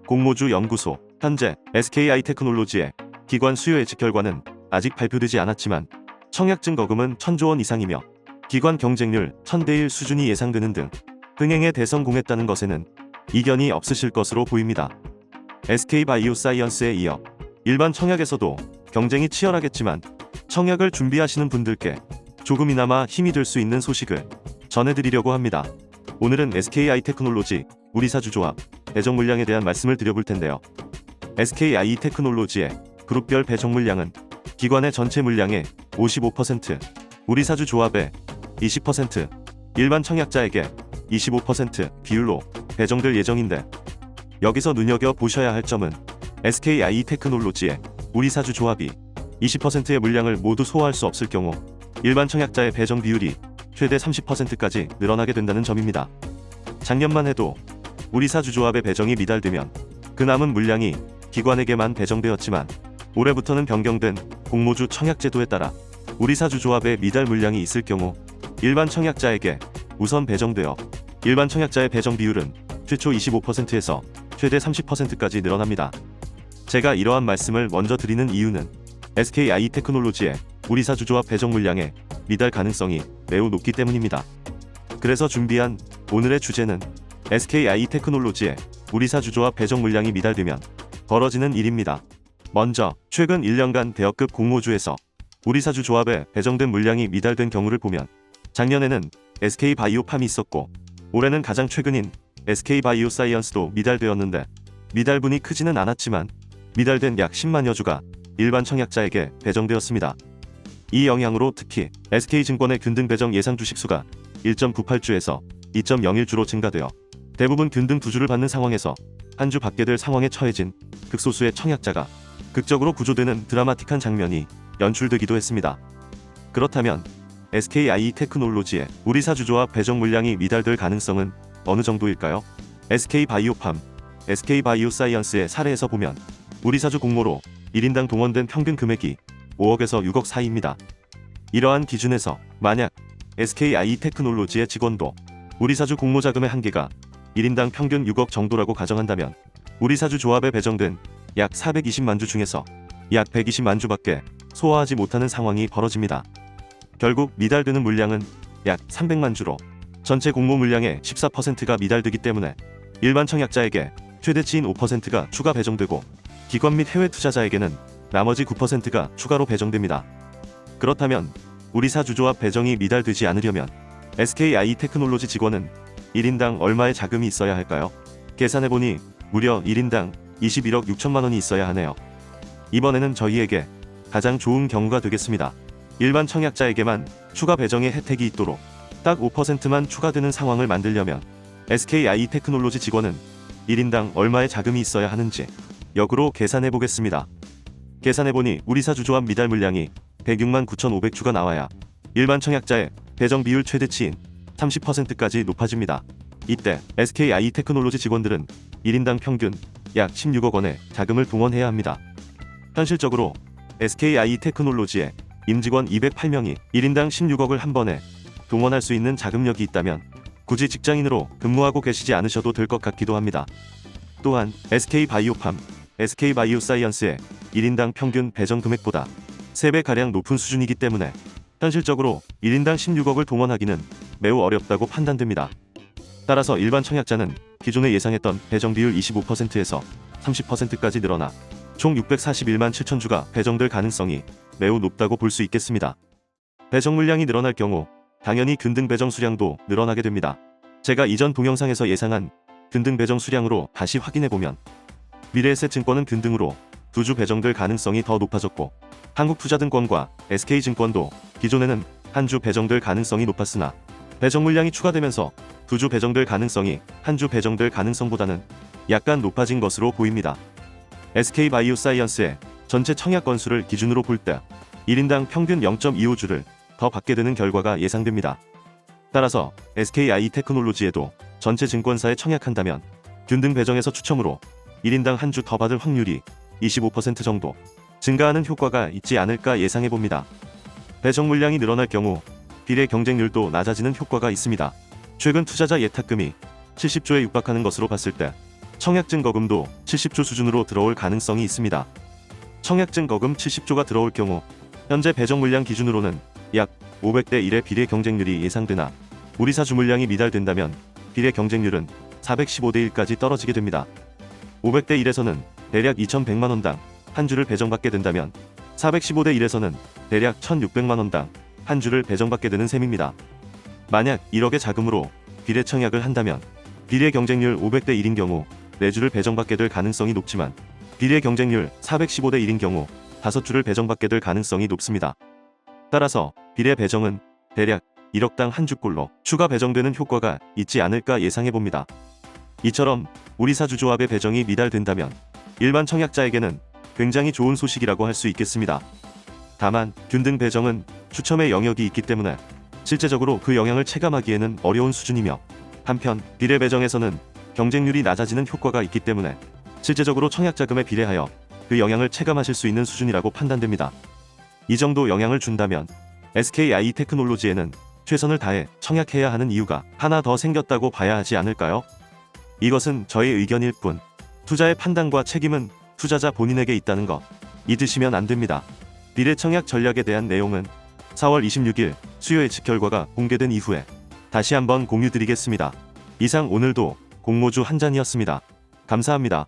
공모주 연구소, 현재 SKI테크놀로지의 기관 수요 예측 결과는 아직 발표되지 않았지만 청약 증거금은 1,000조 원 이상이며 기관 경쟁률 1000대1 수준이 예상되는 등 흥행에 대성공했다는 것에는 이견이 없으실 것으로 보입니다. SK바이오사이언스에 이어 일반 청약에서도 경쟁이 치열하겠지만 청약을 준비하시는 분들께 조금이나마 힘이 될 수 있는 소식을 전해드리려고 합니다. 오늘은 SKI테크놀로지 우리사주조합 배정 물량에 대한 말씀을 드려볼 텐데요. SKI테크놀로지의 그룹별 배정 물량은 기관의 전체 물량의 55%, 우리사주조합의 20%, 일반 청약자에게 25% 비율로 배정될 예정인데, 여기서 눈여겨보셔야 할 점은 SKI테크놀로지의 우리사주조합이 20%의 물량을 모두 소화할 수 없을 경우 일반 청약자의 배정 비율이 최대 30%까지 늘어나게 된다는 점입니다. 작년만 해도 우리사주조합의 배정이 미달되면 그 남은 물량이 기관에게만 배정되었지만, 올해부터는 변경된 공모주 청약제도에 따라 우리사주조합의 미달 물량이 있을 경우 일반 청약자에게 우선 배정되어 일반 청약자의 배정 비율은 최초 25%에서 최대 30%까지 늘어납니다. 제가 이러한 말씀을 먼저 드리는 이유는 SKI테크놀로지의 우리사주조합 배정 물량의 미달 가능성이 매우 높기 때문입니다. 그래서 준비한 오늘의 주제는 SKI테크놀로지의 우리사주조합 배정 물량이 미달되면 벌어지는 일입니다. 먼저 최근 1년간 대여급 공모주에서 우리사주조합에 배정된 물량이 미달된 경우를 보면 작년에는 SK바이오팜이 있었고 올해는 가장 최근인 SK바이오사이언스도 미달되었는데, 미달분이 크지는 않았지만 미달된 약 10만여 주가 일반 청약자에게 배정되었습니다. 이 영향으로 특히 SK증권의 균등 배정 예상 주식수가 1.98주에서 2.01주로 증가되어 대부분 균등 2주를 받는 상황에서 한 주 받게 될 상황에 처해진 극소수의 청약자가 극적으로 구조되는 드라마틱한 장면이 연출되기도 했습니다. 그렇다면 SKI테크놀로지의 우리사주조합 배정 물량이 미달될 가능성은 어느 정도일까요? SK바이오팜, SK바이오사이언스의 사례에서 보면 우리사주 공모로 1인당 동원된 평균 금액이 5억에서 6억 사이입니다. 이러한 기준에서 만약 SKI테크놀로지의 직원도 우리사주 공모 자금의 한계가 1인당 평균 6억 정도라고 가정한다면 우리사주 조합에 배정된 약 420만 주 중에서 약 120만 주밖에 소화하지 못하는 상황이 벌어집니다. 결국 미달되는 물량은 약 300만 주로 전체 공모 물량의 14%가 미달되기 때문에 일반 청약자에게 최대치인 5%가 추가 배정되고 기관 및 해외 투자자에게는 나머지 9%가 추가로 배정됩니다. 그렇다면 우리사주조합 배정이 미달되지 않으려면 SKI테크놀로지 직원은 1인당 얼마의 자금이 있어야 할까요? 계산해보니 무려 1인당 21억 6천만 원이 있어야 하네요. 이번에는 저희에게 가장 좋은 경우가 되겠습니다. 일반 청약자에게만 추가 배정의 혜택이 있도록 딱 5%만 추가되는 상황을 만들려면 SKI테크놀로지 직원은 1인당 얼마의 자금이 있어야 하는지 역으로 계산해보겠습니다. 계산해보니 우리사주조합 미달 물량이 106만 9,500주가 나와야 일반 청약자의 배정 비율 최대치인 30%까지 높아집니다. 이때 SKI테크놀로지 직원들은 1인당 평균 약 16억 원의 자금을 동원해야 합니다. 현실적으로 SKI테크놀로지의 임직원 208명이 1인당 16억을 한 번에 동원할 수 있는 자금력이 있다면 굳이 직장인으로 근무하고 계시지 않으셔도 될 것 같기도 합니다. 또한 SK바이오팜, SK바이오사이언스의 1인당 평균 배정 금액보다 3배가량 높은 수준이기 때문에 현실적으로 1인당 16억을 동원하기는 매우 어렵다고 판단됩니다. 따라서 일반 청약자는 기존에 예상했던 배정 비율 25%에서 30%까지 늘어나 총 641만 7천 주가 배정될 가능성이 매우 높다고 볼 수 있겠습니다. 배정 물량이 늘어날 경우 당연히 균등 배정 수량도 늘어나게 됩니다. 제가 이전 동영상에서 예상한 균등 배정 수량으로 다시 확인해보면 미래에셋증권은 균등으로 2주 배정될 가능성이 더 높아졌고, 한국투자증권과 SK증권도 기존에는 한 주 배정될 가능성이 높았으나 배정 물량이 추가되면서 2주 배정될 가능성이 한 주 배정될 가능성보다는 약간 높아진 것으로 보입니다. SK바이오사이언스의 전체 청약 건수를 기준으로 볼 때 1인당 평균 0.25주를 더 받게 되는 결과가 예상됩니다. 따라서 SKI테크놀로지에도 전체 증권사에 청약한다면 균등 배정에서 추첨으로 1인당 한 주 더 받을 확률이 25% 정도 증가하는 효과가 있지 않을까 예상해봅니다. 배정 물량이 늘어날 경우 비례 경쟁률도 낮아지는 효과가 있습니다. 최근 투자자 예탁금이 70조에 육박하는 것으로 봤을 때 청약증 거금도 70조 수준으로 들어올 가능성이 있습니다. 청약증 거금 70조가 들어올 경우 현재 배정 물량 기준으로는 약 500대 1의 비례 경쟁률이 예상되나 우리 사주 물량이 미달된다면 비례 경쟁률은 415대 1까지 떨어지게 됩니다. 500대 1에서는 대략 2,100만 원당 한 주를 배정받게 된다면 415대 1에서는 대략 1,600만 원당 한 주를 배정받게 되는 셈입니다. 만약 1억의 자금으로 비례 청약을 한다면 비례 경쟁률 500대 1인 경우 4주를 배정받게 될 가능성이 높지만 비례 경쟁률 415대 1인 경우 5주를 배정받게 될 가능성이 높습니다. 따라서 비례 배정은 대략 1억당 한 주꼴로 추가 배정되는 효과가 있지 않을까 예상해봅니다. 이처럼 우리 사주 조합의 배정이 미달된다면 일반 청약자에게는 굉장히 좋은 소식이라고 할 수 있겠습니다. 다만 균등 배정은 추첨의 영역이 있기 때문에 실제적으로 그 영향을 체감하기에는 어려운 수준이며 한편 비례 배정에서는 경쟁률이 낮아지는 효과가 있기 때문에 실제적으로 청약자금에 비례하여 그 영향을 체감하실 수 있는 수준이라고 판단됩니다. 이 정도 영향을 준다면 SKI 테크놀로지에는 최선을 다해 청약해야 하는 이유가 하나 더 생겼다고 봐야 하지 않을까요? 이것은 저의 의견일 뿐 투자의 판단과 책임은 투자자 본인에게 있다는 것 잊으시면 안 됩니다. 비례 청약 전략에 대한 내용은 4월 26일 수요 예측 결과가 공개된 이후에 다시 한번 공유드리겠습니다. 이상 오늘도 공모주 한 잔이었습니다. 감사합니다.